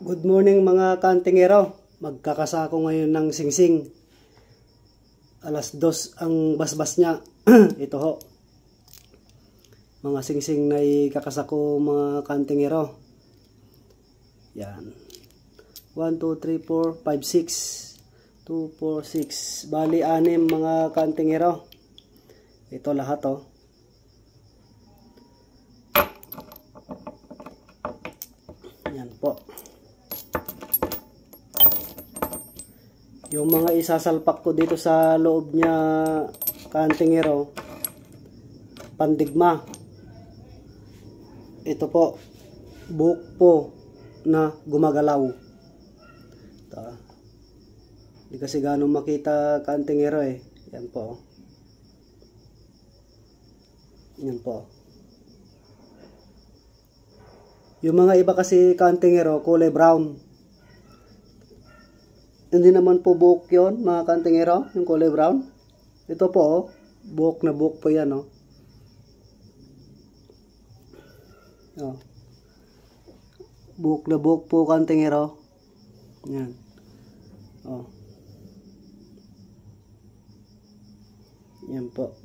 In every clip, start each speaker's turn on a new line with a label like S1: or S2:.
S1: Good morning mga kantingero. Magkakasako ngayon ng singsing. Alas 2 ang basbas niya. Ito ho. Mga singsing na ikakasako mga kantingero. Yan. 1, 2, 3, 4, 5, 6. 2, 4, 6. Bali 6 mga kantingero. Ito lahat ho. Yan po. Yung mga isasalpak ko dito sa loob niya, kantingero, pandigma. Ito po, buhok po na gumagalaw. Hindi kasi ganong makita, kantingero eh. Yan po. Yan po. Yung mga iba kasi, kantingero, kulay brown. Hindi naman po buhok yun, mga kantingero, yung kulay brown. Ito po, oh, buhok na buhok po yan, oh. Oh. Buhok na buhok po, kantingero. Yan. Oh. Yan po.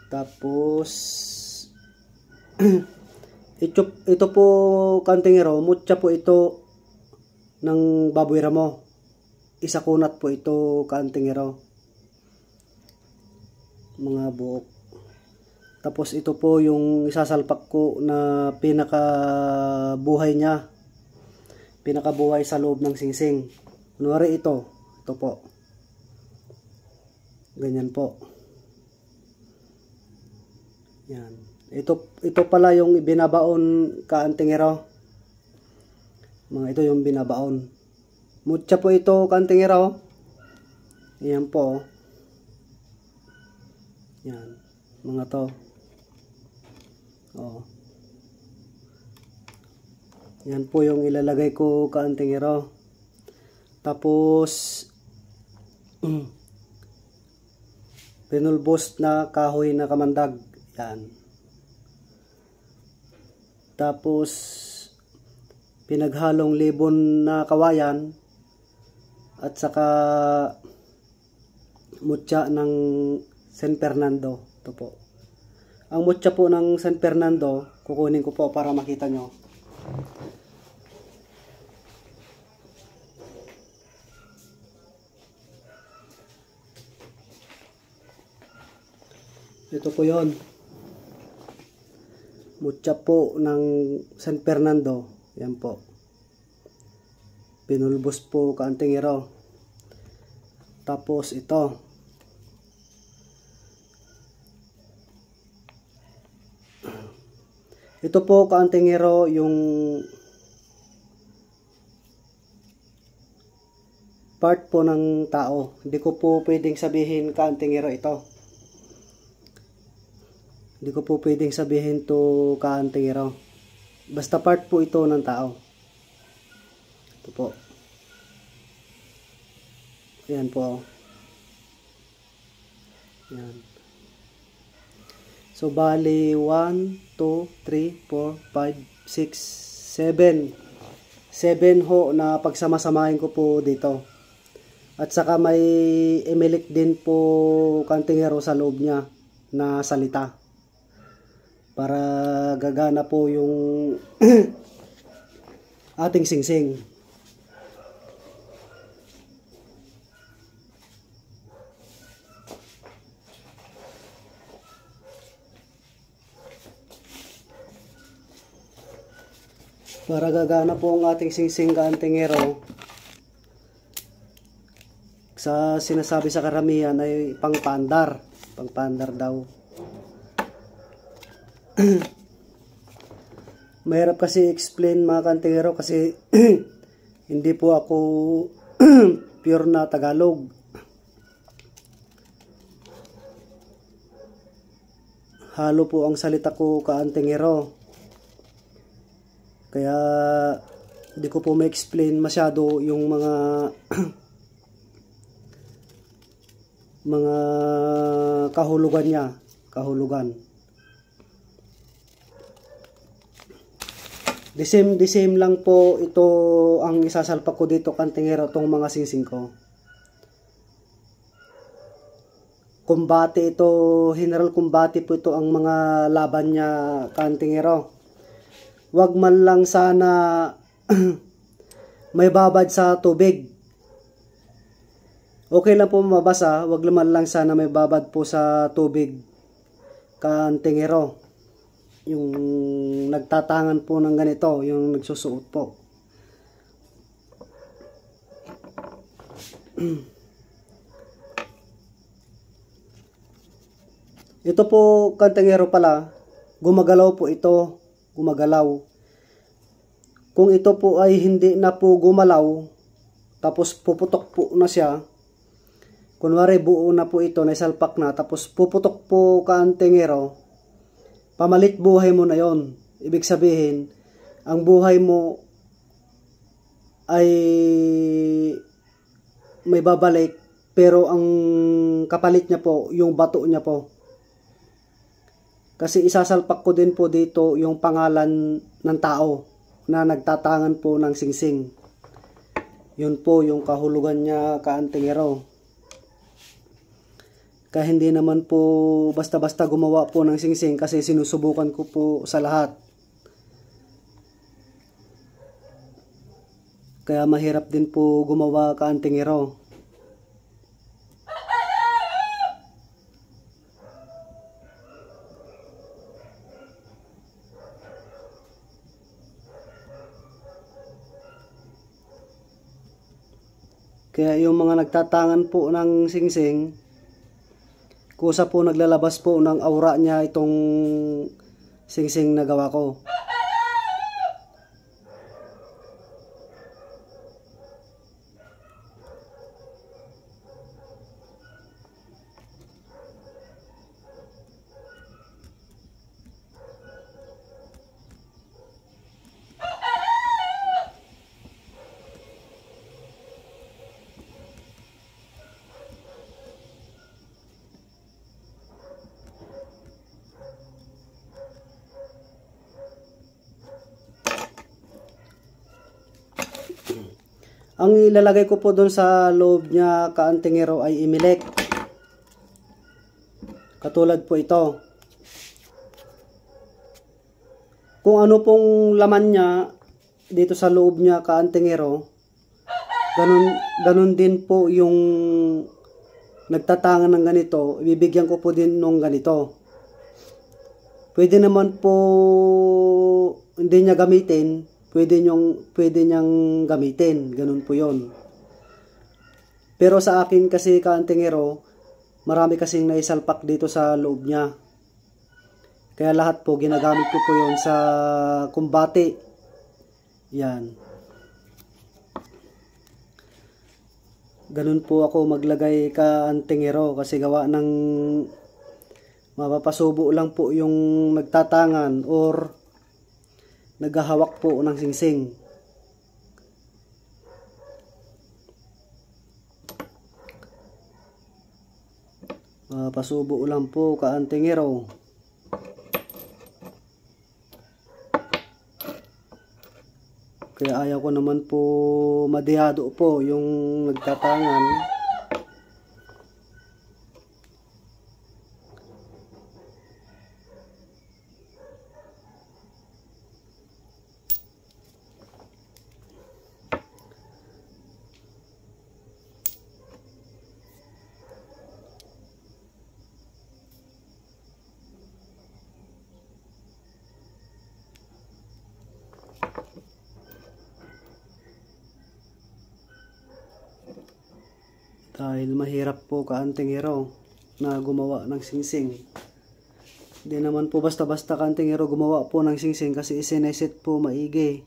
S1: Tapos, ito po kantingero, mutya po ito ng baboy ramo. Isa kunat po ito kantingero. Mga buhok. Tapos ito po yung isasalpak ko na pinakabuhay niya. Pinakabuhay sa loob ng singsing. Kunwari ito. Ito po. Ganyan po. Yan. Ito pala yung binabaon kantingero. Ito yung binabaon. Mutya po ito kantingero. Yan po. Yan. Mga to. Oh. Yan po yung ilalagay ko kantingero. Tapos pinulbos na kahoy na kamandag. Yan. Tapos pinaghalong libon na kawayan at saka mutya ng San Fernando. Ito po. Ang mutya po ng San Fernando, kukunin ko po para makita nyo. Ito po yon. Mutya po ng San Fernando. Yan po. Pinulbos po kantingero. Tapos ito. Ito po kantingero yung part po ng tao. Hindi ko po pwedeng sabihin kantingero ito. Hindi ko po pwedeng sabihin to kantingero. Basta part po ito ng tao. Ito po. Ayan po. Ayan. So, bali 1, 2, 3, 4, 5, 6, 7. 7 ho na pagsamasamahin ko po dito. At saka may imilik din po kantingero sa loob niya na salita. Para gagana po yung ating singsing. Para gagana po ang ating singsing kantingero. Sa sinasabi sa karamihan ay pangpandar. Pangpandar daw. Mahirap kasi explain mga kantingero kasi hindi po ako pure na Tagalog. Halo po ang salita ko kantingero. Kaya hindi ko po ma-explain masyado yung mga mga kahulugan niya. Kahulugan. The same lang po ito ang isasalpak ko dito kantingero, tong mga singsing ko. Kumbate ito, general kumbate po ito ang mga laban niya kantingero. Wag man lang sana may babad sa tubig. Okay lang po mabasa, wag naman lang sana may babad po sa tubig kantingero. Yung nagtatangan po ng ganito, yung nagsusuot po. Ito po kantingero pala, gumagalaw po ito, gumagalaw. Kung ito po ay hindi na po gumalaw, tapos puputok po na siya, kunwari buo na po ito, naisalpak na, tapos puputok po kantingero, pamalit buhay mo na yon. Ibig sabihin, ang buhay mo ay may babalik, pero ang kapalit niya po, yung bato niya po. Kasi isasalpak ko din po dito yung pangalan ng tao na nagtatangan po ng singsing. Yun po yung kahulugan niya kantingero. Kaya hindi naman po basta-basta gumawa po ng singsing kasi sinusubukan ko po sa lahat. Kaya mahirap din po gumawa kantingero. Kaya yung mga nagtatangan po ng singsing, kusa po naglalabas po ng aura niya itong singsing na gawa ko. Ang ilalagay ko po doon sa loob niya kantingero ay imilek. Katulad po ito. Kung ano pong laman niya dito sa loob niya kantingero, ganun din po yung nagtatangan ng ganito, ibibigyan ko po din nung ganito. Pwede naman po hindi niya gamitin, pwede niyang gamitin, ganun po yon. Pero sa akin kasi kantingero, marami kasing naisalpak dito sa loob niya. Kaya lahat po ginagamit ko po yon sa kumbate. Yan. Ganun po ako maglagay kantingero kasi gawa ng mapapasubo lang po yung nagtatangan or naghahawak po ng singsing. Pasubo lang po kantingero. Kaya ayaw ko naman po madihado po yung nagtatangan. Dahil mahirap po kantingero na gumawa ng singsing. Hindi naman po basta-basta kantingero gumawa po ng singsing kasi isineset po maigi.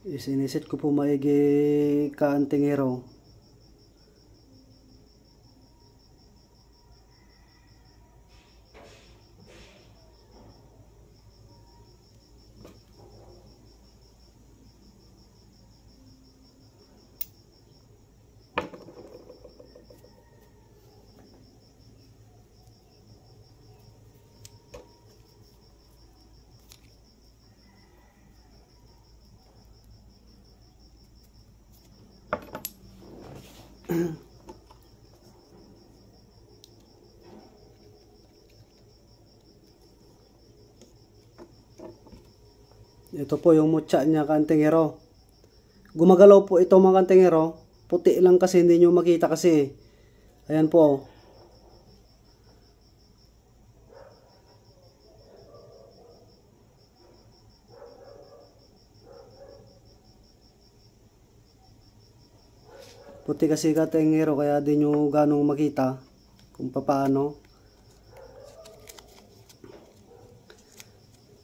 S1: Isineset ko po maigi kantingero. Ito po yung mutya niya, kantingero. Gumagalaw po ito mga kantingero. Puti lang kasi hindi nyo makita kasi. Ayan po. Puti kasi kantingero kaya di nyo ganong makita kung paano.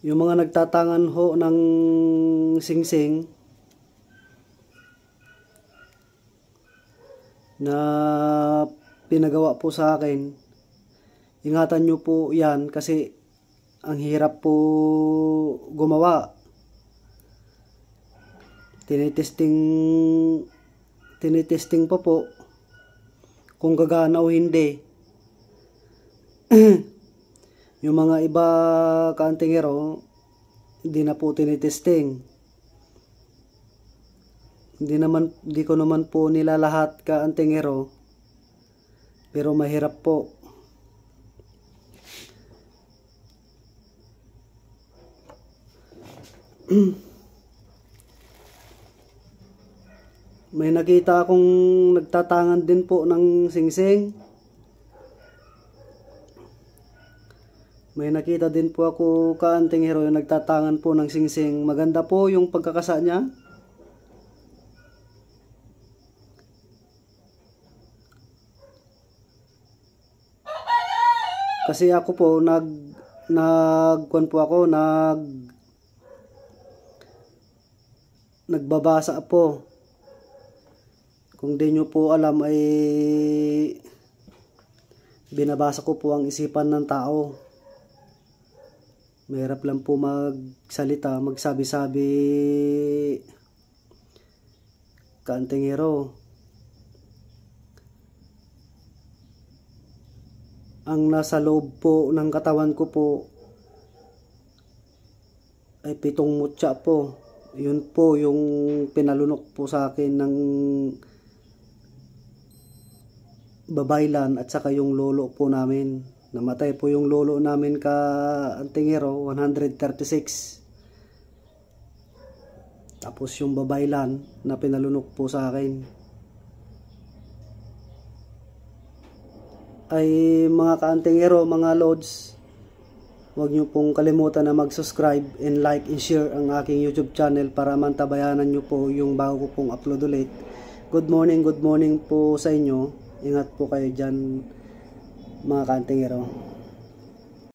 S1: Yung mga nagtatangan ho ng singsing na pinagawa po sa akin, ingatan nyo po yan kasi ang hirap po gumawa. Tinitesting pa po kung gagana o hindi. Yung mga iba kantingero, hindi na po tinitesting. Hindi ko naman po nila lahat kantingero, pero mahirap po. May nakita akong nagtatangan din po ng singsing. May nakita din po ako kantingero yung nagtatangan po ng singsing. Maganda po yung pagkakasa niya. Kasi ako po nagbabasa po. Kung di nyo po alam ay binabasa ko po ang isipan ng tao. Mahirap lang po magsalita, magsabi-sabi kantingero. Ang nasa loob po ng katawan ko po ay 7 mutya po. Yun po yung pinalunok po sa akin ng babaylan at saka yung lolo po namin. Namatay po yung lolo namin kantingero, 136. Tapos yung babaylan na pinalunok po sa akin. Ay mga kantingero, mga lods, huwag nyo pong kalimutan na mag-subscribe and like and share ang aking YouTube channel para mantabayanan nyo po yung bago ko pong upload ulit. Good morning po sa inyo. Ingat po kayo dyan mga kantingero.